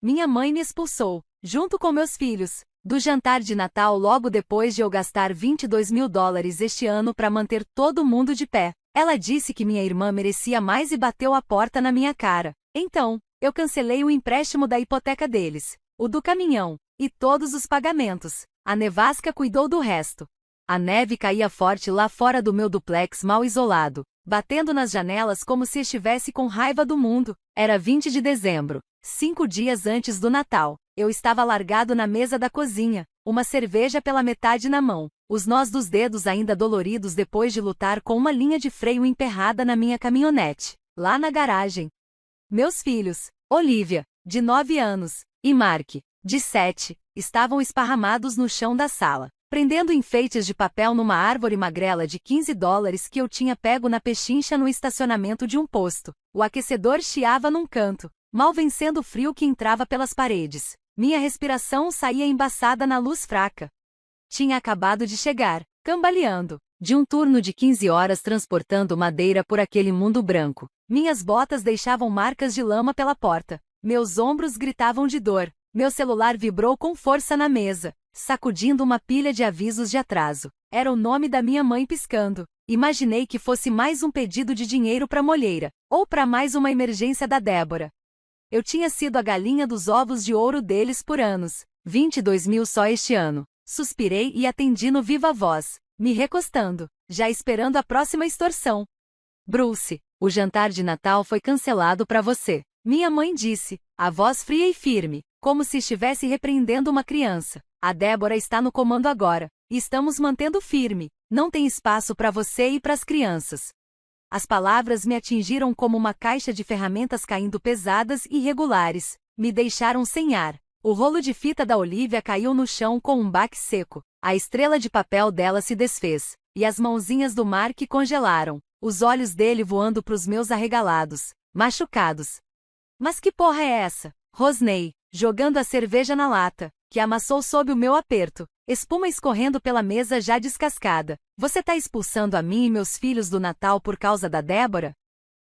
minha mãe me expulsou, junto com meus filhos, do jantar de Natal logo depois de eu gastar $22.000 este ano para manter todo mundo de pé. Ela disse que minha irmã merecia mais e bateu a porta na minha cara. Então, eu cancelei o empréstimo da hipoteca deles, o do caminhão, e todos os pagamentos. A nevasca cuidou do resto. A neve caía forte lá fora do meu duplex mal isolado, batendo nas janelas como se estivesse com raiva do mundo. Era 20 de dezembro, 5 dias antes do Natal. Eu estava largado na mesa da cozinha, uma cerveja pela metade na mão, os nós dos dedos ainda doloridos depois de lutar com uma linha de freio emperrada na minha caminhonete, lá na garagem. Meus filhos, Olivia, de 9 anos, e Mark, de 7, estavam esparramados no chão da sala, prendendo enfeites de papel numa árvore magrela de $15 que eu tinha pego na pechincha no estacionamento de um posto. O aquecedor chiava num canto, mal vencendo o frio que entrava pelas paredes. Minha respiração saía embaçada na luz fraca. Tinha acabado de chegar, cambaleando, de um turno de 15 horas transportando madeira por aquele mundo branco. Minhas botas deixavam marcas de lama pela porta. Meus ombros gritavam de dor. Meu celular vibrou com força na mesa, sacudindo uma pilha de avisos de atraso. Era o nome da minha mãe piscando. Imaginei que fosse mais um pedido de dinheiro para molheira, ou para mais uma emergência da Débora. Eu tinha sido a galinha dos ovos de ouro deles por anos. 22.000 só este ano. Suspirei e atendi no viva voz, me recostando, já esperando a próxima extorsão. Bruce, o jantar de Natal foi cancelado para você. Minha mãe disse, a voz fria e firme, como se estivesse repreendendo uma criança. A Débora está no comando agora. Estamos mantendo firme. Não tem espaço para você e para as crianças. As palavras me atingiram como uma caixa de ferramentas caindo pesadas e irregulares. Me deixaram sem ar. O rolo de fita da Olivia caiu no chão com um baque seco. A estrela de papel dela se desfez. E as mãozinhas do Mark congelaram. Os olhos dele voando pros meus arregalados, machucados. Mas que porra é essa? Rosnei, jogando a cerveja na lata, que amassou sob o meu aperto. Espuma escorrendo pela mesa já descascada. Você tá expulsando a mim e meus filhos do Natal por causa da Débora?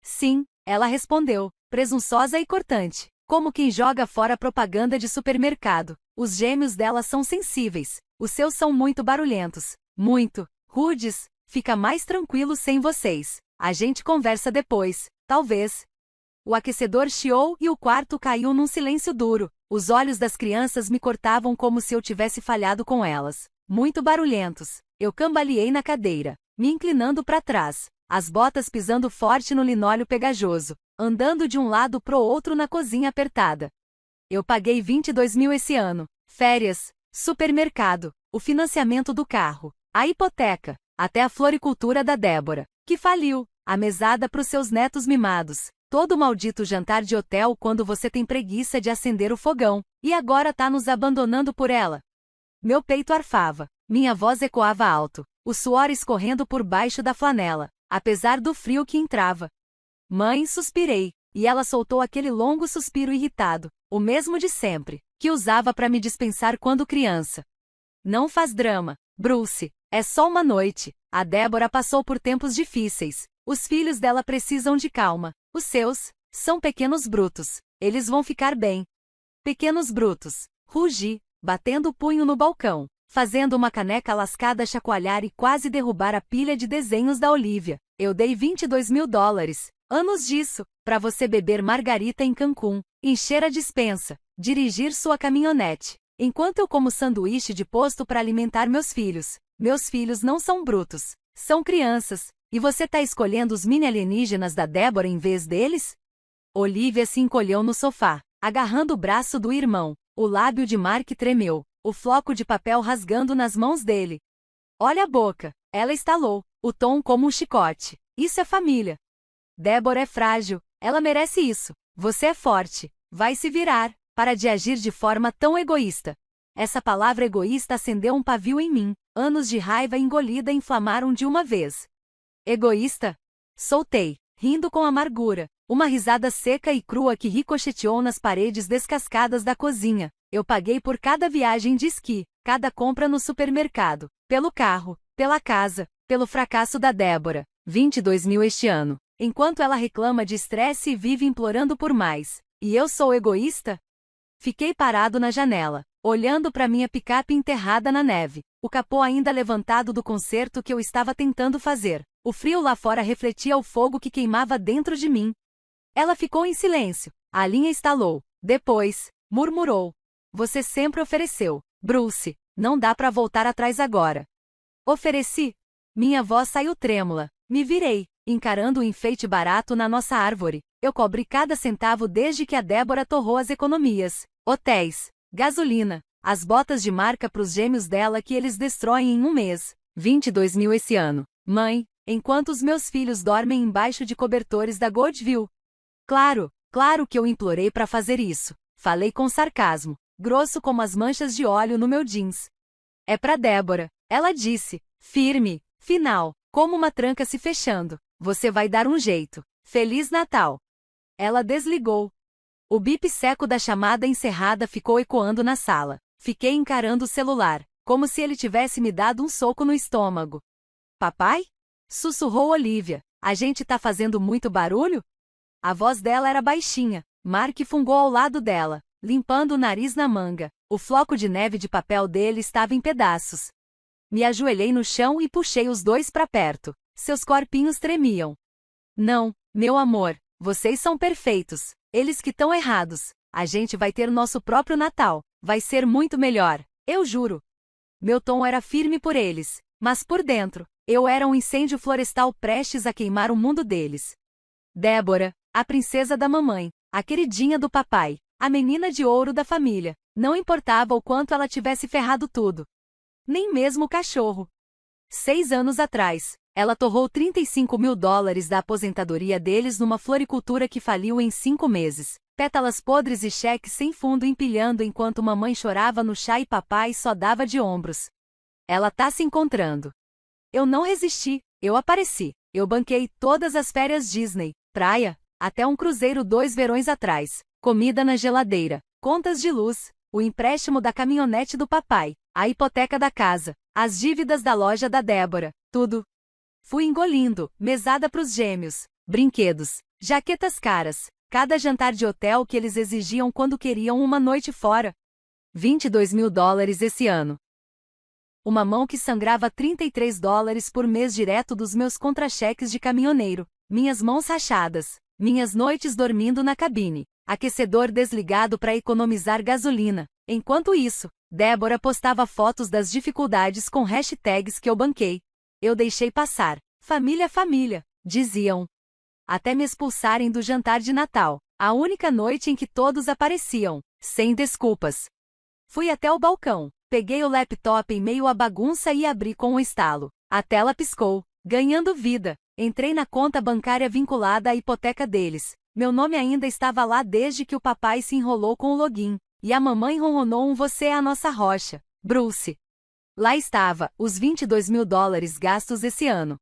Sim, ela respondeu, presunçosa e cortante, como quem joga fora propaganda de supermercado. Os gêmeos dela são sensíveis. Os seus são muito barulhentos, muito rudes. Fica mais tranquilo sem vocês. A gente conversa depois, talvez. O aquecedor chiou e o quarto caiu num silêncio duro. Os olhos das crianças me cortavam como se eu tivesse falhado com elas. Muito barulhentos. Eu cambaleei na cadeira, me inclinando para trás, as botas pisando forte no linóleo pegajoso, andando de um lado pro outro na cozinha apertada. Eu paguei 22.000 esse ano. Férias, supermercado, o financiamento do carro, a hipoteca, até a floricultura da Débora, que faliu, a mesada pros seus netos mimados. Todo maldito jantar de hotel quando você tem preguiça de acender o fogão, e agora tá nos abandonando por ela. Meu peito arfava, minha voz ecoava alto, o suor escorrendo por baixo da flanela, apesar do frio que entrava. Mãe, suspirei, e ela soltou aquele longo suspiro irritado, o mesmo de sempre, que usava para me dispensar quando criança. Não faz drama, Bruce, é só uma noite. A Débora passou por tempos difíceis. Os filhos dela precisam de calma. Os seus são pequenos brutos. Eles vão ficar bem. Pequenos brutos. Rugi, batendo o punho no balcão, fazendo uma caneca lascada chacoalhar e quase derrubar a pilha de desenhos da Olivia. Eu dei $22.000, anos disso, para você beber margarita em Cancún, encher a despensa, dirigir sua caminhonete, enquanto eu como sanduíche de posto para alimentar meus filhos. Meus filhos não são brutos, são crianças. E você tá escolhendo os mini alienígenas da Débora em vez deles? Olivia se encolheu no sofá, agarrando o braço do irmão. O lábio de Mark tremeu, o floco de papel rasgando nas mãos dele. Olha a boca, ela estalou, o tom como um chicote. Isso é família. Débora é frágil, ela merece isso. Você é forte, vai se virar, para de agir de forma tão egoísta. Essa palavra egoísta acendeu um pavio em mim. Anos de raiva engolida inflamaram de uma vez. Egoísta? Soltei, rindo com amargura, uma risada seca e crua que ricocheteou nas paredes descascadas da cozinha. Eu paguei por cada viagem de esqui, cada compra no supermercado, pelo carro, pela casa, pelo fracasso da Débora. 22.000 este ano. Enquanto ela reclama de estresse e vive implorando por mais. E eu sou egoísta? Fiquei parado na janela, olhando para minha picape enterrada na neve, o capô ainda levantado do concerto que eu estava tentando fazer. O frio lá fora refletia o fogo que queimava dentro de mim. Ela ficou em silêncio. A linha estalou. Depois, murmurou. Você sempre ofereceu, Bruce. Não dá para voltar atrás agora. Ofereci. Minha voz saiu trêmula. Me virei, encarando o enfeite barato na nossa árvore. Eu cobri cada centavo desde que a Débora torrou as economias. Hotéis, gasolina, as botas de marca pros gêmeos dela que eles destroem em um mês. 22 mil esse ano. Mãe, enquanto os meus filhos dormem embaixo de cobertores da Goldview. Claro que eu implorei para fazer isso. Falei com sarcasmo, grosso como as manchas de óleo no meu jeans. É pra Débora, ela disse, firme, final, como uma tranca se fechando. Você vai dar um jeito. Feliz Natal. Ela desligou. O bip seco da chamada encerrada ficou ecoando na sala. Fiquei encarando o celular, como se ele tivesse me dado um soco no estômago. Papai? Sussurrou Olivia. A gente tá fazendo muito barulho? A voz dela era baixinha. Mark fungou ao lado dela, limpando o nariz na manga. O floco de neve de papel dele estava em pedaços. Me ajoelhei no chão e puxei os dois para perto. Seus corpinhos tremiam. Não, meu amor, vocês são perfeitos. Eles que estão errados. A gente vai ter nosso próprio Natal. Vai ser muito melhor. Eu juro. Meu tom era firme por eles, mas por dentro, eu era um incêndio florestal prestes a queimar o mundo deles. Débora, a princesa da mamãe, a queridinha do papai, a menina de ouro da família. Não importava o quanto ela tivesse ferrado tudo. Nem mesmo o cachorro. 6 anos atrás, ela torrou 35 mil dólares da aposentadoria deles numa floricultura que faliu em 5 meses. Pétalas podres e cheques sem fundo empilhando enquanto mamãe chorava no chá e papai só dava de ombros. Ela tá se encontrando. Eu não resisti, eu apareci. Eu banquei todas as férias Disney, praia, até um cruzeiro 2 verões atrás, comida na geladeira, contas de luz, o empréstimo da caminhonete do papai, a hipoteca da casa, as dívidas da loja da Débora, tudo. Fui engolindo, mesada pros gêmeos, brinquedos, jaquetas caras, cada jantar de hotel que eles exigiam quando queriam uma noite fora. 22 mil dólares esse ano. Uma mão que sangrava 33 dólares por mês direto dos meus contra-cheques de caminhoneiro, minhas mãos rachadas, minhas noites dormindo na cabine, aquecedor desligado para economizar gasolina. Enquanto isso, Débora postava fotos das dificuldades com hashtags que eu banquei. Eu deixei passar. Família, diziam. Até me expulsarem do jantar de Natal, a única noite em que todos apareciam, sem desculpas. Fui até o balcão, peguei o laptop em meio à bagunça e abri com um estalo. A tela piscou, ganhando vida. Entrei na conta bancária vinculada à hipoteca deles. Meu nome ainda estava lá desde que o papai se enrolou com o login. E a mamãe ronronou um "Você é a nossa rocha, Bruce". Lá estava, os 22 mil dólares gastos esse ano.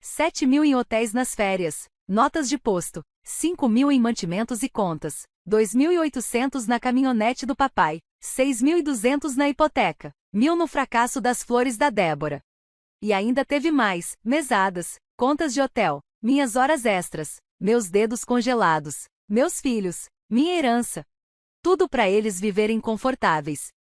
7 mil em hotéis nas férias, notas de posto, 5 mil em mantimentos e contas, 2.800 na caminhonete do papai, 6.200 na hipoteca, 1.000 no fracasso das flores da Débora. E ainda teve mais, mesadas, contas de hotel, minhas horas extras, meus dedos congelados, meus filhos, minha herança. Tudo para eles viverem confortáveis.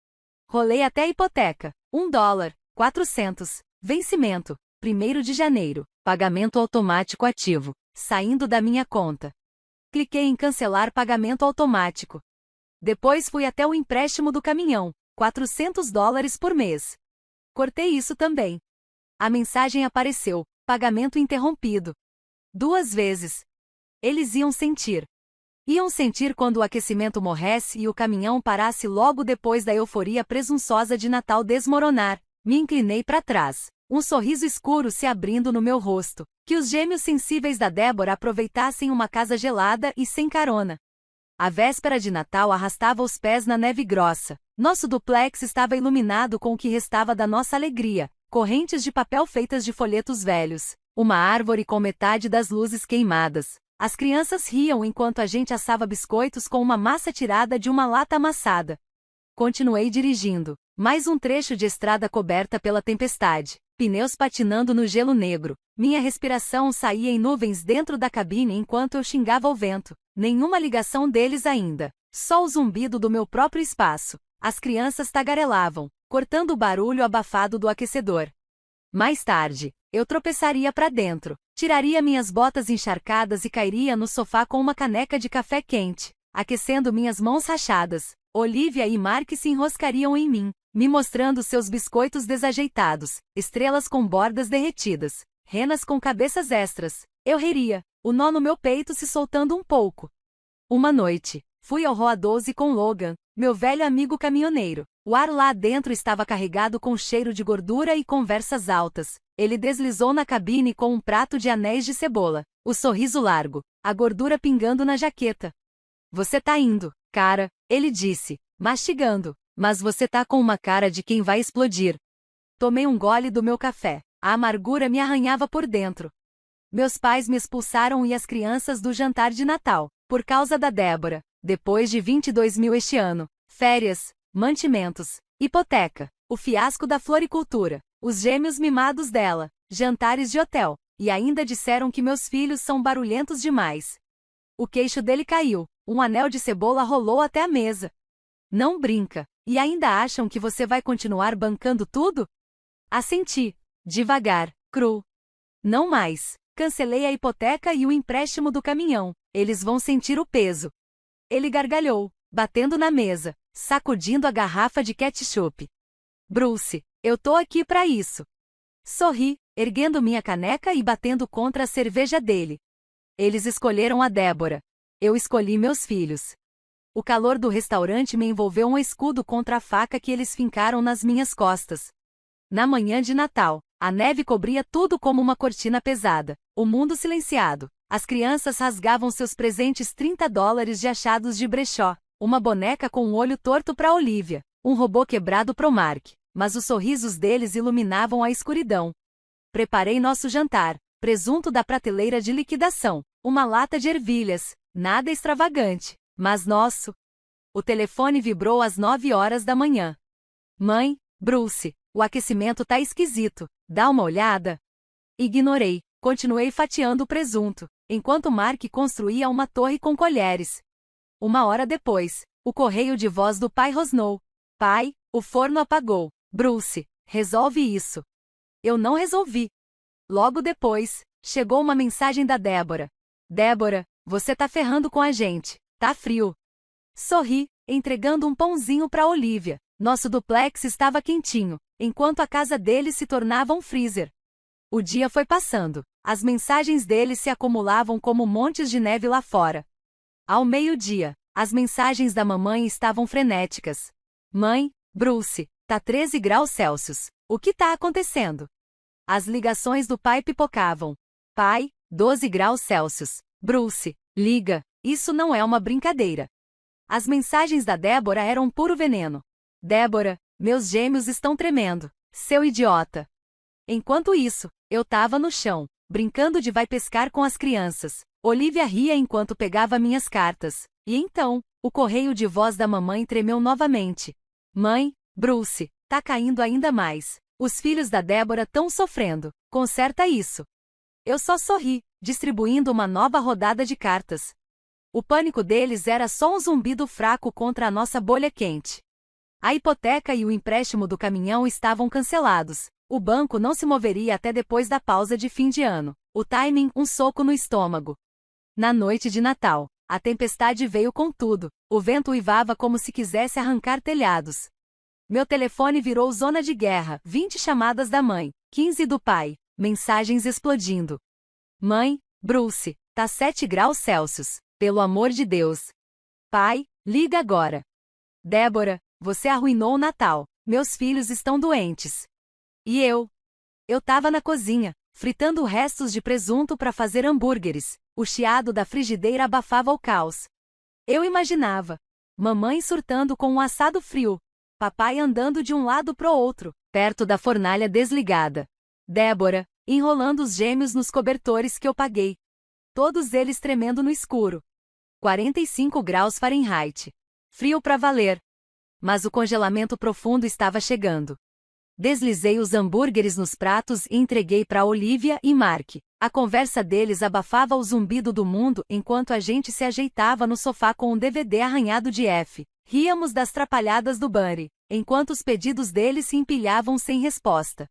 Rolei até a hipoteca, $1, 400, vencimento, 1º de janeiro, pagamento automático ativo, saindo da minha conta. Cliquei em cancelar pagamento automático. Depois fui até o empréstimo do caminhão, $400 por mês. Cortei isso também. A mensagem apareceu, pagamento interrompido. 2 vezes. Eles iam sentir. Iam sentir quando o aquecimento morresse e o caminhão parasse logo depois da euforia presunçosa de Natal desmoronar. Me inclinei para trás, um sorriso escuro se abrindo no meu rosto. Que os gêmeos sensíveis da Débora aproveitassem uma casa gelada e sem carona. A véspera de Natal arrastava os pés na neve grossa. Nosso duplex estava iluminado com o que restava da nossa alegria. Correntes de papel feitas de folhetos velhos. Uma árvore com metade das luzes queimadas. As crianças riam enquanto a gente assava biscoitos com uma massa tirada de uma lata amassada. Continuei dirigindo. Mais um trecho de estrada coberta pela tempestade. Pneus patinando no gelo negro. Minha respiração saía em nuvens dentro da cabine enquanto eu xingava o vento. Nenhuma ligação deles ainda. Só o zumbido do meu próprio espaço. As crianças tagarelavam, cortando o barulho abafado do aquecedor. Mais tarde, eu tropeçaria para dentro, tiraria minhas botas encharcadas e cairia no sofá com uma caneca de café quente, aquecendo minhas mãos rachadas. Olivia e Mark se enroscariam em mim, me mostrando seus biscoitos desajeitados, estrelas com bordas derretidas, renas com cabeças extras. Eu riria, o nó no meu peito se soltando um pouco. Uma noite, fui ao Rua 12 com Logan, meu velho amigo caminhoneiro. O ar lá dentro estava carregado com cheiro de gordura e conversas altas. Ele deslizou na cabine com um prato de anéis de cebola, o sorriso largo, a gordura pingando na jaqueta. Você tá indo, cara, ele disse, mastigando, mas você tá com uma cara de quem vai explodir. Tomei um gole do meu café. A amargura me arranhava por dentro. Meus pais me expulsaram e as crianças do jantar de Natal, por causa da Débora, depois de 22 mil este ano. Férias, mantimentos, hipoteca, o fiasco da floricultura, os gêmeos mimados dela, jantares de hotel, e ainda disseram que meus filhos são barulhentos demais. O queixo dele caiu, um anel de cebola rolou até a mesa. Não brinca, e ainda acham que você vai continuar bancando tudo? Assenti, devagar, cru. Não mais. Cancelei a hipoteca e o empréstimo do caminhão, eles vão sentir o peso. Ele gargalhou, batendo na mesa, sacudindo a garrafa de ketchup. Bruce, eu tô aqui pra isso. Sorri, erguendo minha caneca e batendo contra a cerveja dele. Eles escolheram a Débora. Eu escolhi meus filhos. O calor do restaurante me envolveu um escudo contra a faca que eles fincaram nas minhas costas. Na manhã de Natal, a neve cobria tudo como uma cortina pesada. O mundo silenciado. As crianças rasgavam seus presentes $30 de achados de brechó. Uma boneca com um olho torto para Olivia. Um robô quebrado pro Mark. Mas os sorrisos deles iluminavam a escuridão. Preparei nosso jantar. Presunto da prateleira de liquidação. Uma lata de ervilhas. Nada extravagante. Mas nosso. O telefone vibrou às 9 horas da manhã. Mãe, Bruce, o aquecimento tá esquisito. Dá uma olhada. Ignorei. Continuei fatiando o presunto, enquanto Mark construía uma torre com colheres. 1 hora depois, o correio de voz do pai rosnou. Pai, o forno apagou. Bruce, resolve isso. Eu não resolvi. Logo depois, chegou uma mensagem da Débora. Débora, você tá ferrando com a gente. Tá frio. Sorri, entregando um pãozinho para Olivia. Nosso duplex estava quentinho, enquanto a casa dele se tornava um freezer. O dia foi passando. As mensagens dele se acumulavam como montes de neve lá fora. Ao meio-dia, as mensagens da mamãe estavam frenéticas. Mãe, Bruce, tá 13 graus Celsius. O que tá acontecendo? As ligações do pai pipocavam. Pai, 12 graus Celsius. Bruce, liga, isso não é uma brincadeira. As mensagens da Débora eram puro veneno. Débora, meus gêmeos estão tremendo. Seu idiota. Enquanto isso, eu tava no chão, brincando de vai pescar com as crianças. Olivia ria enquanto pegava minhas cartas. E então, o correio de voz da mamãe tremeu novamente. Mãe, Bruce, tá caindo ainda mais. Os filhos da Débora tão sofrendo. Conserta isso. Eu só sorri, distribuindo uma nova rodada de cartas. O pânico deles era só um zumbido fraco contra a nossa bolha quente. A hipoteca e o empréstimo do caminhão estavam cancelados. O banco não se moveria até depois da pausa de fim de ano. O timing, um soco no estômago. Na noite de Natal, a tempestade veio com tudo. O vento uivava como se quisesse arrancar telhados. Meu telefone virou zona de guerra. 20 chamadas da mãe, 15 do pai, mensagens explodindo. Mãe, Bruce, tá 7 graus Celsius. Pelo amor de Deus. Pai, liga agora. Débora, você arruinou o Natal. Meus filhos estão doentes. E eu? Eu tava na cozinha, fritando restos de presunto para fazer hambúrgueres. O chiado da frigideira abafava o caos. Eu imaginava. Mamãe surtando com um assado frio. Papai andando de um lado pro outro, perto da fornalha desligada. Débora, enrolando os gêmeos nos cobertores que eu paguei. Todos eles tremendo no escuro. 45 graus Fahrenheit. Frio pra valer. Mas o congelamento profundo estava chegando. Deslizei os hambúrgueres nos pratos e entreguei para Olivia e Mark. A conversa deles abafava o zumbido do mundo enquanto a gente se ajeitava no sofá com um DVD arranhado de F. Ríamos das trapalhadas do Bunny, enquanto os pedidos deles se empilhavam sem resposta.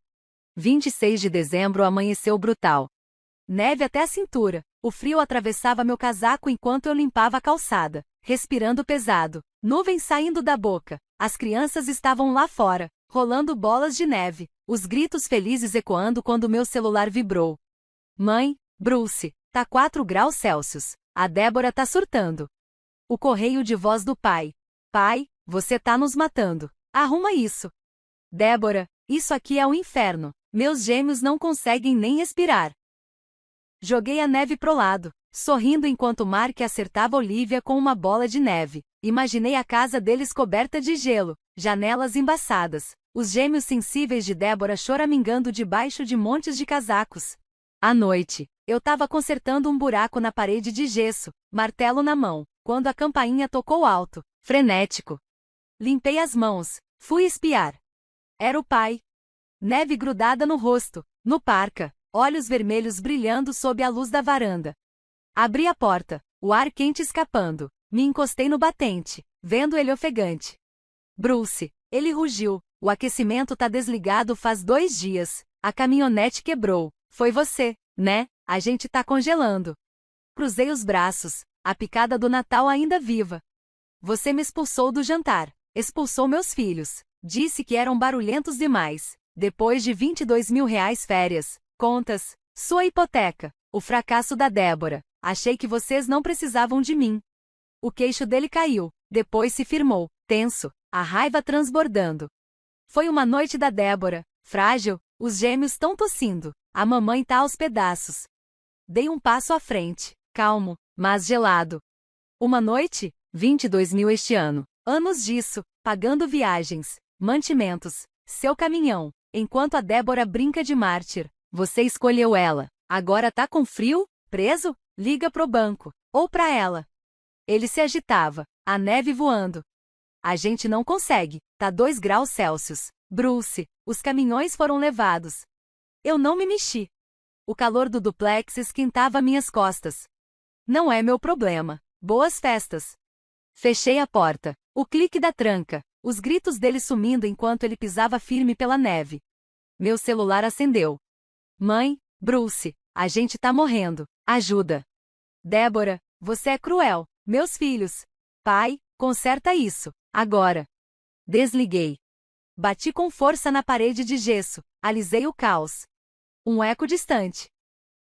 26 de dezembro amanheceu brutal. Neve até a cintura. O frio atravessava meu casaco enquanto eu limpava a calçada, respirando pesado. Nuvens saindo da boca. As crianças estavam lá fora, rolando bolas de neve, os gritos felizes ecoando quando meu celular vibrou. Mãe, Bruce, tá 4 graus Celsius. A Débora tá surtando. O correio de voz do pai. Pai, você tá nos matando. Arruma isso. Débora, isso aqui é o inferno. Meus gêmeos não conseguem nem respirar. Joguei a neve pro lado, sorrindo enquanto Mark acertava Olivia com uma bola de neve. Imaginei a casa deles coberta de gelo, janelas embaçadas, os gêmeos sensíveis de Débora choramingando debaixo de montes de casacos. À noite, eu tava consertando um buraco na parede de gesso, martelo na mão, quando a campainha tocou alto, frenético. Limpei as mãos, fui espiar. Era o pai. Neve grudada no rosto, no parca, olhos vermelhos brilhando sob a luz da varanda. Abri a porta, o ar quente escapando. Me encostei no batente, vendo ele ofegante. Bruce, ele rugiu. O aquecimento tá desligado faz 2 dias. A caminhonete quebrou. Foi você, né? A gente tá congelando. Cruzei os braços, a picada do Natal ainda viva. Você me expulsou do jantar. Expulsou meus filhos. Disse que eram barulhentos demais. Depois de R$ 22.000 férias, contas, sua hipoteca, o fracasso da Débora. Achei que vocês não precisavam de mim. O queixo dele caiu, depois se firmou, tenso, a raiva transbordando. Foi uma noite da Débora, frágil, os gêmeos tão tossindo, a mamãe tá aos pedaços. Dei um passo à frente, calmo, mas gelado. Uma noite? 22.000 este ano. Anos disso, pagando viagens, mantimentos, seu caminhão, enquanto a Débora brinca de mártir. Você escolheu ela. Agora tá com frio? Preso? Liga pro banco. Ou pra ela. Ele se agitava, a neve voando. A gente não consegue, tá 2 graus Celsius. Bruce, os caminhões foram levados. Eu não me mexi. O calor do duplex esquentava minhas costas. Não é meu problema. Boas festas. Fechei a porta. O clique da tranca, os gritos dele sumindo enquanto ele pisava firme pela neve. Meu celular acendeu. Mãe, Bruce, a gente tá morrendo. Ajuda. Débora, você é cruel. Meus filhos. Pai, conserta isso. Agora. Desliguei. Bati com força na parede de gesso. Alisei o caos. Um eco distante.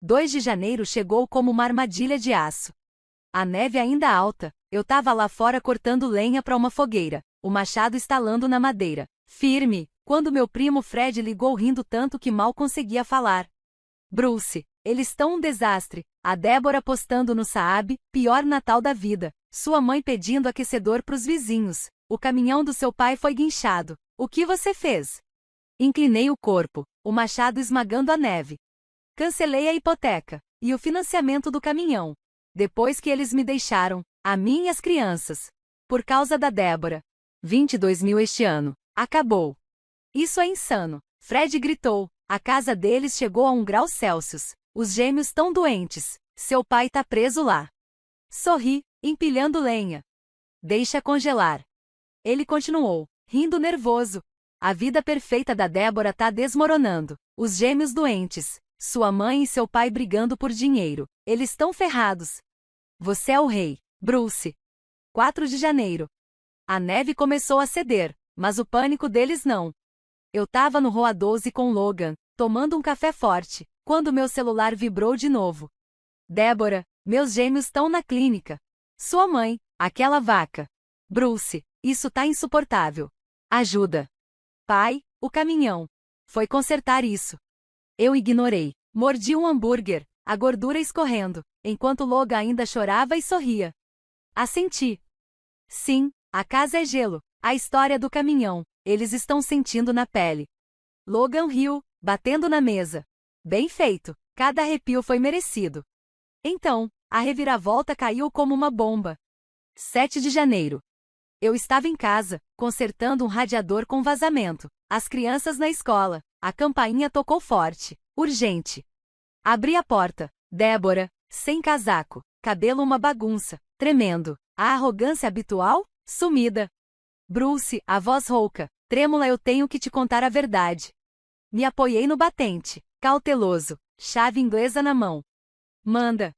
2 de janeiro chegou como uma armadilha de aço. A neve ainda alta. Eu tava lá fora cortando lenha para uma fogueira. O machado estalando na madeira. Firme, quando meu primo Fred ligou rindo tanto que mal conseguia falar. Bruce, eles estão um desastre. A Débora postando no Saab, pior Natal da vida. Sua mãe pedindo aquecedor pros vizinhos. O caminhão do seu pai foi guinchado. O que você fez? Inclinei o corpo, o machado esmagando a neve. Cancelei a hipoteca e o financiamento do caminhão. Depois que eles me deixaram, a mim e as crianças. Por causa da Débora. 22.000 este ano. Acabou. Isso é insano. Fred gritou. A casa deles chegou a 1 grau Celsius. Os gêmeos tão doentes. Seu pai tá preso lá. Sorri, empilhando lenha. Deixa congelar. Ele continuou, rindo nervoso. A vida perfeita da Débora tá desmoronando. Os gêmeos doentes. Sua mãe e seu pai brigando por dinheiro. Eles tão ferrados. Você é o rei, Bruce. 4 de janeiro. A neve começou a ceder, mas o pânico deles não. Eu tava no Rua 12 com Logan, tomando um café forte, quando meu celular vibrou de novo. Débora, meus gêmeos estão na clínica. Sua mãe, aquela vaca. Bruce, isso tá insuportável. Ajuda. Pai, o caminhão. Foi consertar isso. Eu ignorei. Mordi um hambúrguer, a gordura escorrendo, enquanto Logan ainda chorava e sorria. Assenti. Sim, a casa é gelo. A história do caminhão. Eles estão sentindo na pele. Logan riu, batendo na mesa. Bem feito. Cada arrepio foi merecido. Então, a reviravolta caiu como uma bomba. 7 de janeiro. Eu estava em casa, consertando um radiador com vazamento. As crianças na escola. A campainha tocou forte. Urgente. Abri a porta. Débora, sem casaco, cabelo uma bagunça, tremendo. A arrogância habitual? Sumida. Bruce, a voz rouca, trêmula, eu tenho que te contar a verdade. Me apoiei no batente, cauteloso, chave inglesa na mão. Manda.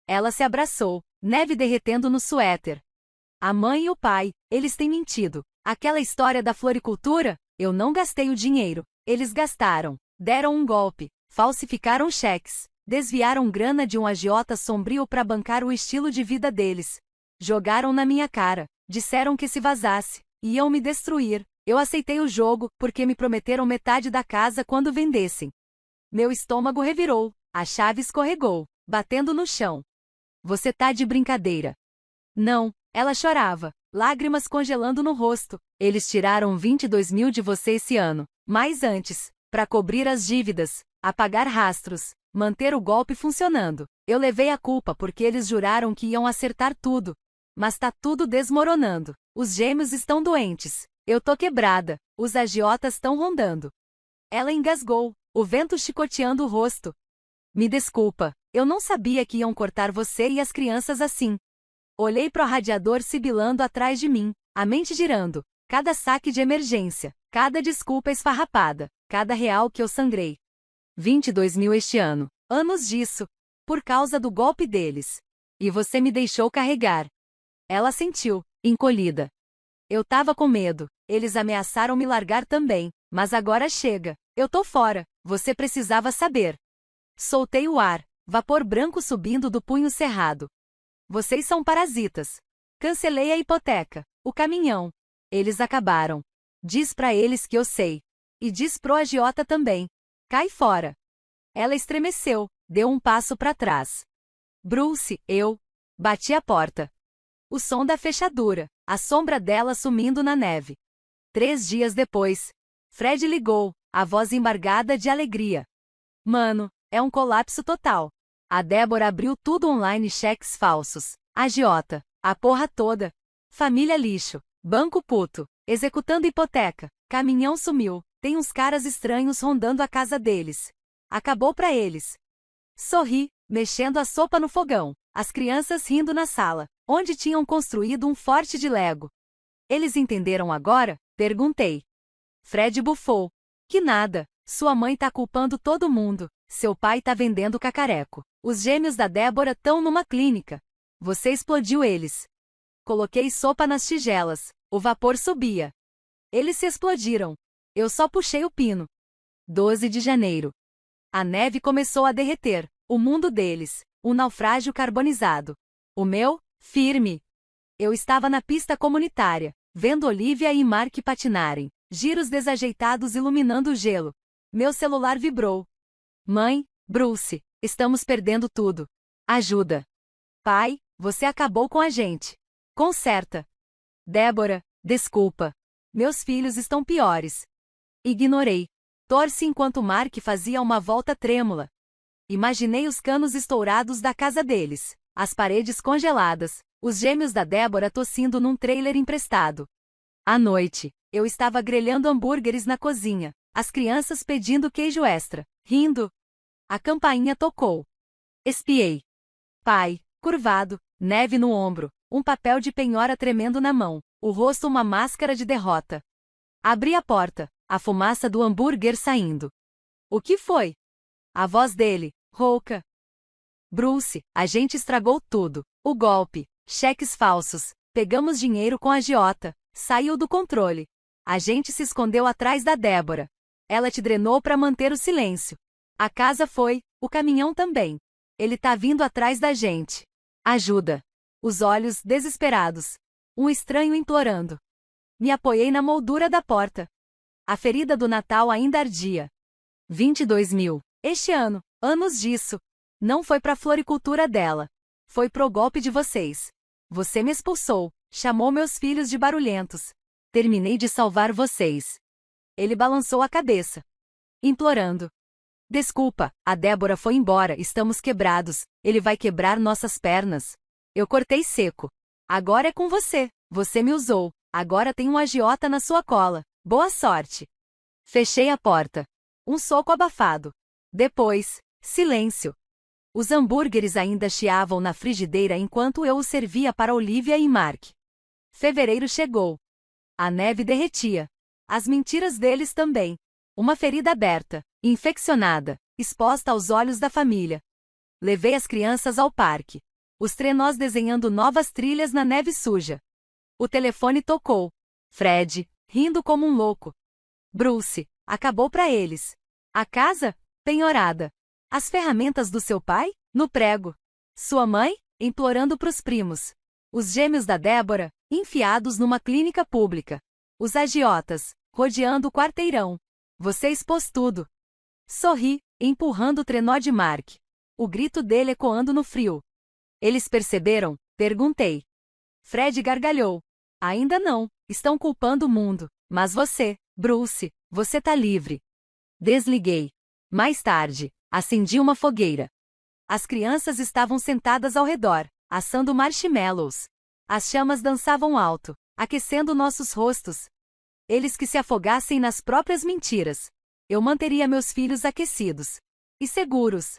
Ela se abraçou, neve derretendo no suéter. A mãe e o pai, eles têm mentido. Aquela história da floricultura? Eu não gastei o dinheiro. Eles gastaram. Deram um golpe. Falsificaram cheques. Desviaram grana de um agiota sombrio para bancar o estilo de vida deles. Jogaram na minha cara. Disseram que se vazasse, iam me destruir. Eu aceitei o jogo, porque me prometeram metade da casa quando vendessem. Meu estômago revirou. A chave escorregou, batendo no chão. Você tá de brincadeira. Não, ela chorava, lágrimas congelando no rosto. Eles tiraram 22 mil de você esse ano, mas antes, para cobrir as dívidas, apagar rastros, manter o golpe funcionando. Eu levei a culpa porque eles juraram que iam acertar tudo. Mas tá tudo desmoronando. Os gêmeos estão doentes. Eu tô quebrada. Os agiotas estão rondando. Ela engasgou, o vento chicoteando o rosto. Me desculpa, eu não sabia que iam cortar você e as crianças assim. Olhei pro radiador sibilando atrás de mim, a mente girando. Cada saque de emergência, cada desculpa esfarrapada, cada real que eu sangrei. 22 mil este ano. Anos disso. Por causa do golpe deles. E você me deixou carregar. Ela sentiu, encolhida. Eu tava com medo. Eles ameaçaram me largar também. Mas agora chega. Eu tô fora. Você precisava saber. Soltei o ar. Vapor branco subindo do punho cerrado. Vocês são parasitas. Cancelei a hipoteca. O caminhão. Eles acabaram. Diz pra eles que eu sei. E diz pro agiota também. Cai fora. Ela estremeceu. Deu um passo pra trás. Bruce, eu. Bati a porta. O som da fechadura. A sombra dela sumindo na neve. 3 dias depois. Fred ligou. A voz embargada de alegria. Mano, é um colapso total. A Débora abriu tudo online, cheques falsos. Agiota. A porra toda. Família lixo. Banco puto. Executando hipoteca. Caminhão sumiu. Tem uns caras estranhos rondando a casa deles. Acabou pra eles. Sorri, mexendo a sopa no fogão. As crianças rindo na sala, onde tinham construído um forte de Lego. Eles entenderam agora? Perguntei. Fred bufou. Que nada. Sua mãe tá culpando todo mundo. Seu pai tá vendendo cacareco. Os gêmeos da Débora tão numa clínica. Você explodiu eles. Coloquei sopa nas tigelas. O vapor subia. Eles se explodiram. Eu só puxei o pino. 12 de janeiro. A neve começou a derreter. O mundo deles. Um naufrágio carbonizado. O meu, firme. Eu estava na pista comunitária, vendo Olivia e Mark patinarem. Giros desajeitados iluminando o gelo. Meu celular vibrou. Mãe, Bruce, estamos perdendo tudo. Ajuda. Pai, você acabou com a gente. Conserta. Débora, desculpa. Meus filhos estão piores. Ignorei. Torci enquanto Mark fazia uma volta trêmula. Imaginei os canos estourados da casa deles, as paredes congeladas, os gêmeos da Débora tossindo num trailer emprestado. À noite, eu estava grelhando hambúrgueres na cozinha, as crianças pedindo queijo extra, rindo. A campainha tocou. Espiei. Pai, curvado, neve no ombro, um papel de penhora tremendo na mão, o rosto uma máscara de derrota. Abri a porta, a fumaça do hambúrguer saindo. O que foi? A voz dele, rouca. Bruce, a gente estragou tudo. O golpe, cheques falsos, pegamos dinheiro com a agiota, saiu do controle. A gente se escondeu atrás da Débora. Ela te drenou para manter o silêncio. A casa foi, o caminhão também. Ele tá vindo atrás da gente. Ajuda. Os olhos desesperados. Um estranho implorando. Me apoiei na moldura da porta. A ferida do Natal ainda ardia. 22 mil. Este ano, anos disso. Não foi pra floricultura dela. Foi pro golpe de vocês. Você me expulsou, chamou meus filhos de barulhentos. Terminei de salvar vocês. Ele balançou a cabeça. Implorando. Desculpa, a Débora foi embora, estamos quebrados, ele vai quebrar nossas pernas. Eu cortei seco. Agora é com você, você me usou, agora tem um agiota na sua cola. Boa sorte. Fechei a porta. Um soco abafado. Depois, silêncio. Os hambúrgueres ainda chiavam na frigideira enquanto eu os servia para Olivia e Mark. Fevereiro chegou. A neve derretia. As mentiras deles também. Uma ferida aberta, infeccionada, exposta aos olhos da família. Levei as crianças ao parque. Os trenós desenhando novas trilhas na neve suja. O telefone tocou. Fred, rindo como um louco. Bruce, acabou para eles. A casa? Penhorada. As ferramentas do seu pai? No prego. Sua mãe? Implorando pros primos. Os gêmeos da Débora? Enfiados numa clínica pública. Os agiotas, rodeando o quarteirão. Você expôs tudo. Sorri, empurrando o trenó de Mark. O grito dele ecoando no frio. Eles perceberam? Perguntei. Fred gargalhou. Ainda não, estão culpando o mundo. Mas você, Bruce, você tá livre. Desliguei. Mais tarde, acendi uma fogueira. As crianças estavam sentadas ao redor, assando marshmallows. As chamas dançavam alto, aquecendo nossos rostos. Eles que se afogassem nas próprias mentiras. Eu manteria meus filhos aquecidos e seguros.